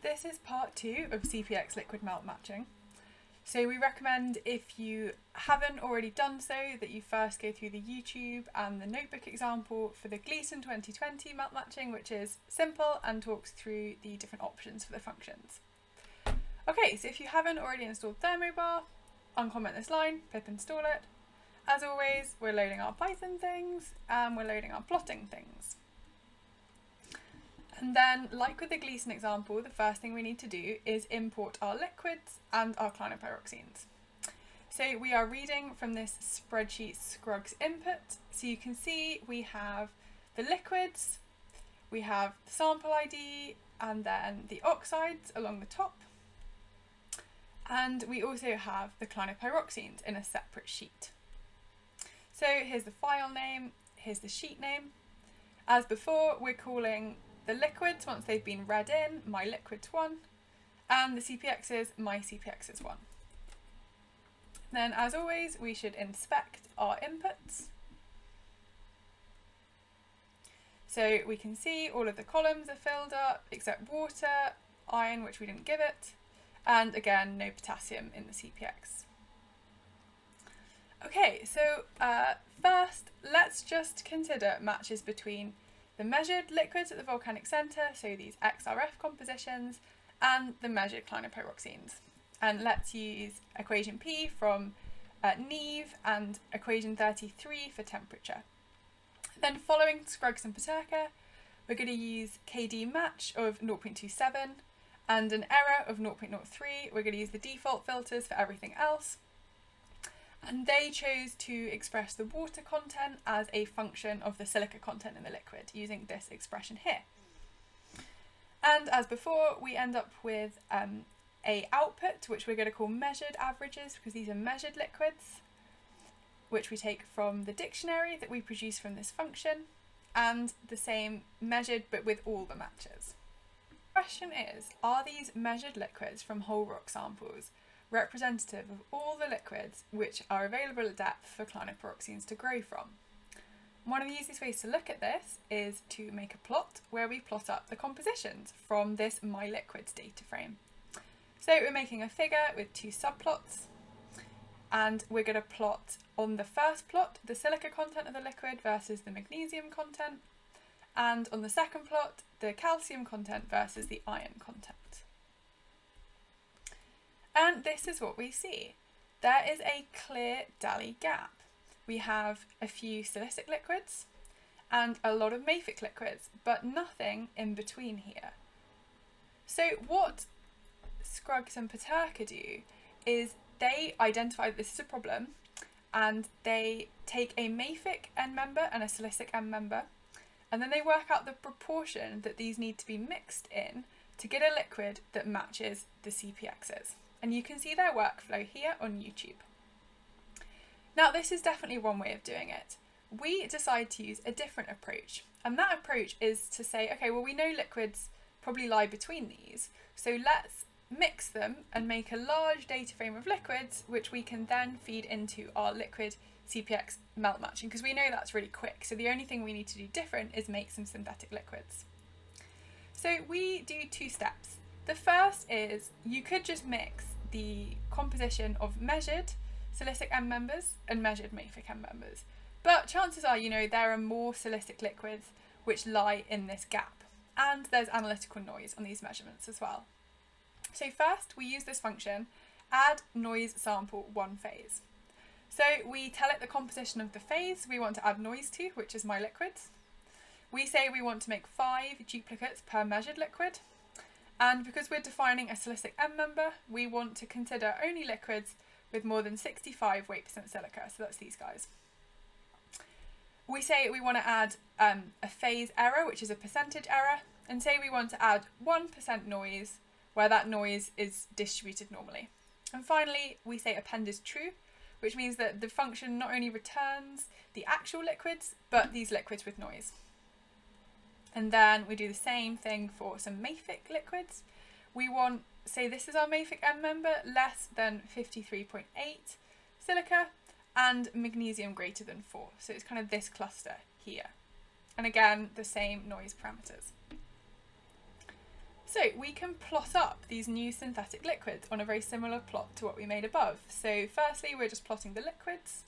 this is part 2 of Cpx liquid melt matching. So we recommend, if you haven't already done so, that you first go through the YouTube and the notebook example for the Gleason 2020 melt matching, which is simple and talks through the different options for the functions. Okay, so if you haven't already installed Thermobar, uncomment this line, pip install it. As always, we're loading our Python things and we're loading our plotting things. And then, like with the Gleason example, the first thing we need to do is import our liquids and our clinopyroxenes. So we are reading from this spreadsheet Scruggs input. So you can see we have the liquids, we have the sample ID, and then the oxides along the top. And we also have the clinopyroxenes in a separate sheet. So here's the file name, here's the sheet name. As before, we're calling the liquids, once they've been read in, my liquids 1, and the Cpxs, my Cpxs 1. Then, as always, we should inspect our inputs. So we can see all of the columns are filled up, except water, iron, which we didn't give it, and again, no potassium in the Cpx. Okay, so first, let's just consider matches between the measured liquids at the volcanic centre, so these XRF compositions, and the measured clinopyroxenes. And let's use equation P from Neve and equation 33 for temperature. Then following Scruggs and Putirka, we're going to use KD match of 0.27 and an error of 0.03. We're going to use the default filters for everything else. And they chose to express the water content as a function of the silica content in the liquid, using this expression here. And as before, we end up with a output, which we're going to call measured averages, because these are measured liquids, which we take from the dictionary that we produce from this function, and the same measured but with all the matches. The question is, are these measured liquids from whole rock samples representative of all the liquids which are available at depth for clinopyroxenes to grow from? One of the easiest ways to look at this is to make a plot where we plot up the compositions from this my liquids data frame. So we're making a figure with two subplots, and we're going to plot on the first plot the silica content of the liquid versus the magnesium content, and on the second plot the calcium content versus the iron content. And this is what we see. There is a clear DALI gap. We have a few silicic liquids and a lot of mafic liquids, but nothing in between here. So what Scruggs and Putirka do is they identify that this is a problem, and they take a mafic end member and a silicic end member, and then they work out the proportion that these need to be mixed in to get a liquid that matches the Cpxs. And you can see their workflow here on YouTube. Now, this is definitely one way of doing it. We decide to use a different approach, and that approach is to say, okay, well, we know liquids probably lie between these, so let's mix them and make a large data frame of liquids, which we can then feed into our liquid Cpx melt matching, because we know that's really quick. So the only thing we need to do different is make some synthetic liquids. So we do two steps. The first is you could just mix the composition of measured silicic end members and measured mafic end members. But chances are, there are more silicic liquids which lie in this gap. And there's analytical noise on these measurements as well. So first, we use this function, add noise sample one phase. So we tell it the composition of the phase we want to add noise to, which is my liquids. We say we want to make 5 duplicates per measured liquid. And because we're defining a silicic end member, we want to consider only liquids with more than 65 weight % silica, so that's these guys. We say we want to add a phase error, which is a percentage error, and say we want to add 1% noise, where that noise is distributed normally. And finally, we say append is true, which means that the function not only returns the actual liquids, but these liquids with noise. And then we do the same thing for some mafic liquids. We want, say this is our mafic end member, less than 53.8 silica, and magnesium greater than 4. So it's kind of this cluster here. And again, the same noise parameters. So we can plot up these new synthetic liquids on a very similar plot to what we made above. So firstly, we're just plotting the liquids,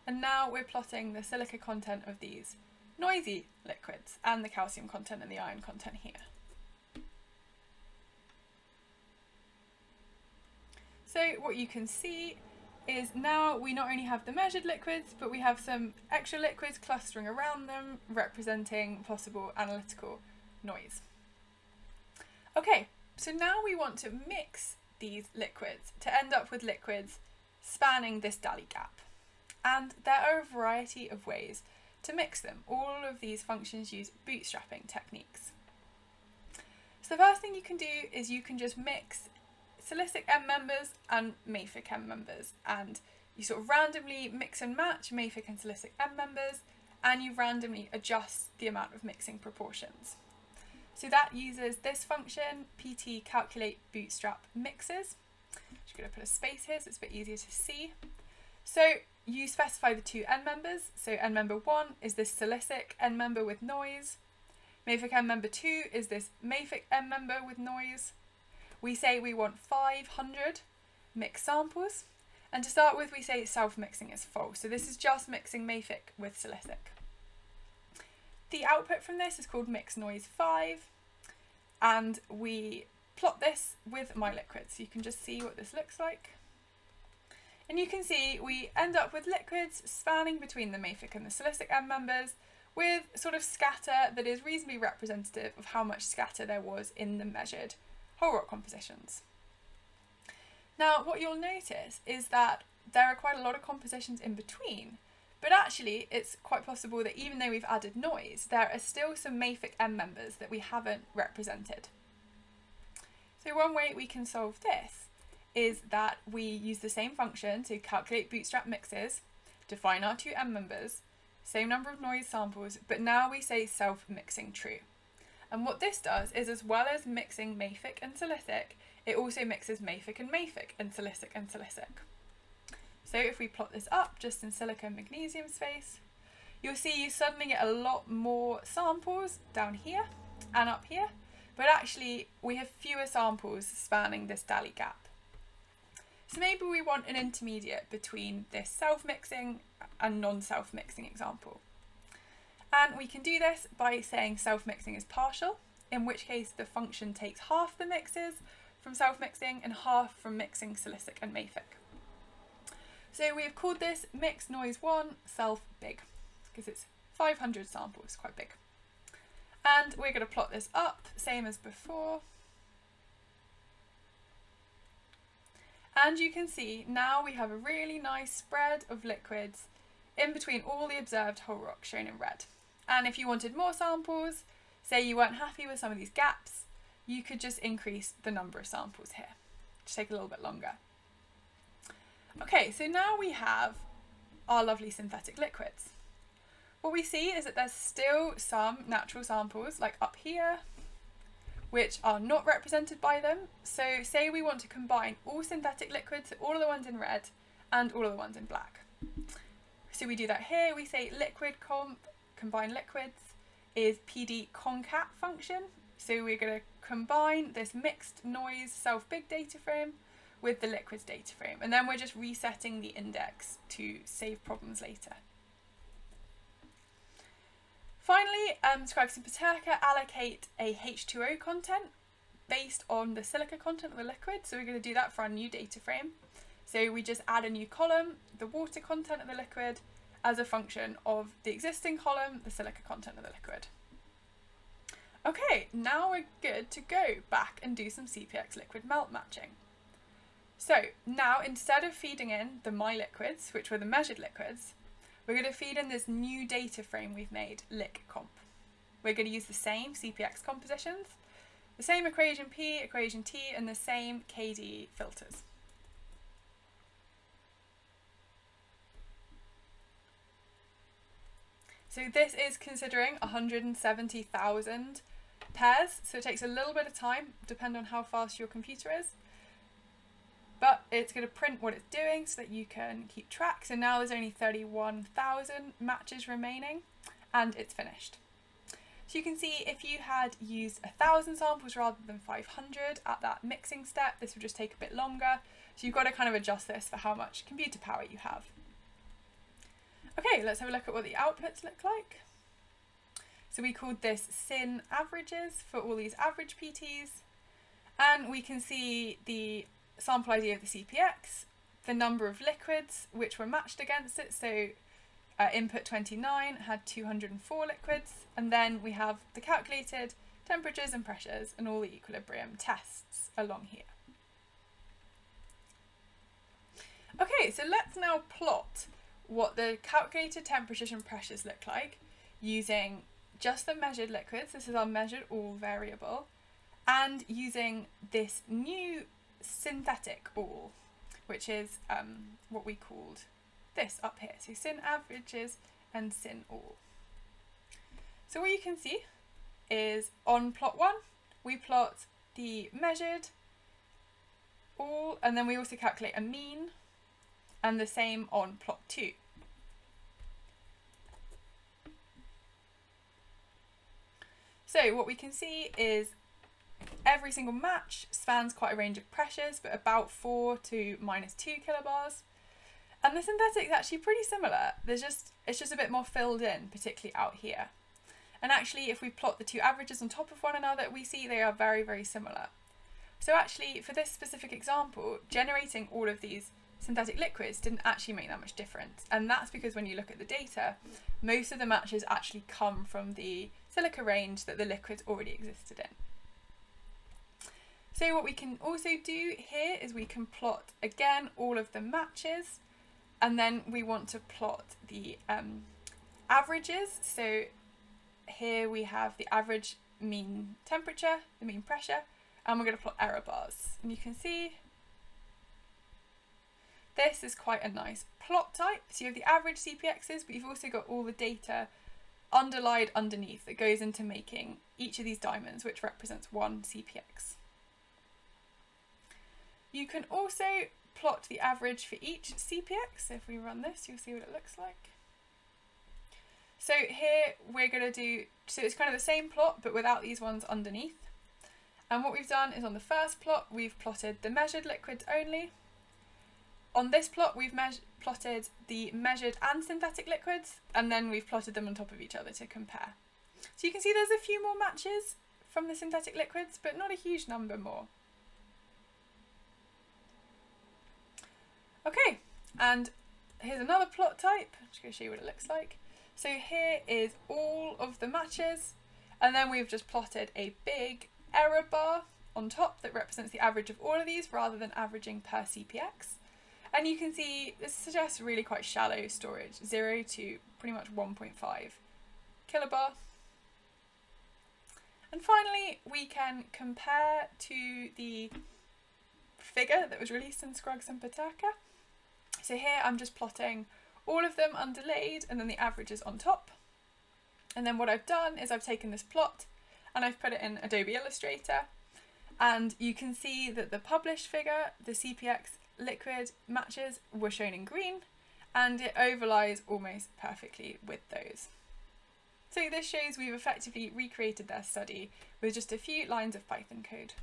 and now we're plotting the silica content of these noisy liquids and the calcium content and the iron content here. So what you can see is now we not only have the measured liquids, but we have some extra liquids clustering around them, representing possible analytical noise. Okay, so now we want to mix these liquids to end up with liquids spanning this Daly gap. And there are a variety of ways to mix them. All of these functions use bootstrapping techniques. So the first thing you can do is you can just mix silicic M members and mafic M members, and you sort of randomly mix and match mafic and silicic M members, and you randomly adjust the amount of mixing proportions. So that uses this function, pt calculate bootstrap mixes. I'm just going to put a space here so it's a bit easier to see. So you specify the two N members. So N member 1 is this silicic N member with noise. Mafic N member 2 is this mafic M member with noise. We say we want 500 mixed samples. And to start with, we say self-mixing is false. So this is just mixing mafic with silicic. The output from this is called mix noise 5, and we plot this with my liquids. So you can just see what this looks like. And you can see we end up with liquids spanning between the mafic and the silicic M members with sort of scatter that is reasonably representative of how much scatter there was in the measured whole rock compositions. Now, what you'll notice is that there are quite a lot of compositions in between, but actually it's quite possible that even though we've added noise, there are still some mafic M members that we haven't represented. So one way we can solve this is that we use the same function to calculate bootstrap mixes, define our two M members, same number of noise samples, but now we say self-mixing true. And what this does is, as well as mixing mafic and silicic, it also mixes mafic and silicic and silicic. So if we plot this up just in silica and magnesium space, you'll see you suddenly get a lot more samples down here and up here, but actually we have fewer samples spanning this Daly gap. So maybe we want an intermediate between this self-mixing and non-self-mixing example. And we can do this by saying self-mixing is partial, in which case the function takes half the mixes from self-mixing and half from mixing silicic and mafic. So we've called this mix noise 1 self big, because it's 500 samples, quite big. And we're going to plot this up, same as before. And you can see now we have a really nice spread of liquids in between all the observed whole rock shown in red. And if you wanted more samples, say you weren't happy with some of these gaps, you could just increase the number of samples here. Just take a little bit longer. Okay, so now we have our lovely synthetic liquids. What we see is that there's still some natural samples, like up here, which are not represented by them. So say we want to combine all synthetic liquids, so all of the ones in red and all of the ones in black. So we do that here. We say liquid comp, combine liquids, is PD concat function. So we're going to combine this mixed noise self big data frame with the liquids data frame, and then we're just resetting the index to save problems later. Finally, Scruggs and Putirka allocate a H2O content based on the silica content of the liquid, so we're going to do that for our new data frame. So we just add a new column, the water content of the liquid, as a function of the existing column, the silica content of the liquid. Okay, now we're good to go back and do some Cpx liquid melt matching. So now, instead of feeding in the my liquids, which were the measured liquids, we're going to feed in this new data frame we've made, Liq comp. We're going to use the same Cpx compositions, the same equation P, equation T, and the same KD filters. So this is considering 170,000 pairs, so it takes a little bit of time, depending on how fast your computer is. But it's going to print what it's doing so that you can keep track. So now there's only 31,000 matches remaining, and it's finished. So you can see if you had used 1,000 samples rather than 500 at that mixing step, this would just take a bit longer. So you've got to kind of adjust this for how much computer power you have. Okay, let's have a look at what the outputs look like. So we called this sin averages for all these average PTs. And we can see the sample ID of the Cpx, the number of liquids which were matched against it. So input 29 had 204 liquids, and then we have the calculated temperatures and pressures and all the equilibrium tests along here. Okay, so let's now plot what the calculated temperatures and pressures look like using just the measured liquids. This is our measured all variable, and using this new synthetic all, which is what we called this up here. So sin averages and sin all. So what you can see is on plot 1, we plot the measured all, and then we also calculate a mean, and the same on plot 2. So what we can see is every single match spans quite a range of pressures, but about 4 to -2 kilobars. And the synthetic is actually pretty similar. It's just a bit more filled in, particularly out here. And actually, if we plot the two averages on top of one another, we see they are very, very similar. So actually, for this specific example, generating all of these synthetic liquids didn't actually make that much difference. And that's because when you look at the data, most of the matches actually come from the silica range that the liquids already existed in. So what we can also do here is we can plot, again, all of the matches, and then we want to plot the averages. So here we have the average mean temperature, the mean pressure, and we're going to plot error bars. And you can see this is quite a nice plot type. So you have the average Cpxs, but you've also got all the data underlined underneath that goes into making each of these diamonds, which represents one Cpx. You can also plot the average for each Cpx. So if we run this, you'll see what it looks like. So here we're going to do, so it's kind of the same plot, but without these ones underneath. And what we've done is on the first plot, we've plotted the measured liquids only. On this plot, we've plotted the measured and synthetic liquids, and then we've plotted them on top of each other to compare. So you can see there's a few more matches from the synthetic liquids, but not a huge number more. Okay, and here's another plot type. I'm just going to show you what it looks like. So here is all of the matches, and then we've just plotted a big error bar on top that represents the average of all of these rather than averaging per Cpx. And you can see this suggests really quite shallow storage, 0 to pretty much 1.5 kilobar. And finally, we can compare to the figure that was released in Scruggs and Putirka. So here I'm just plotting all of them underlaid and then the averages on top. And then what I've done is I've taken this plot and I've put it in Adobe Illustrator. And you can see that the published figure, the Cpx-Liq matches, were shown in green, and it overlies almost perfectly with those. So this shows we've effectively recreated their study with just a few lines of Python code.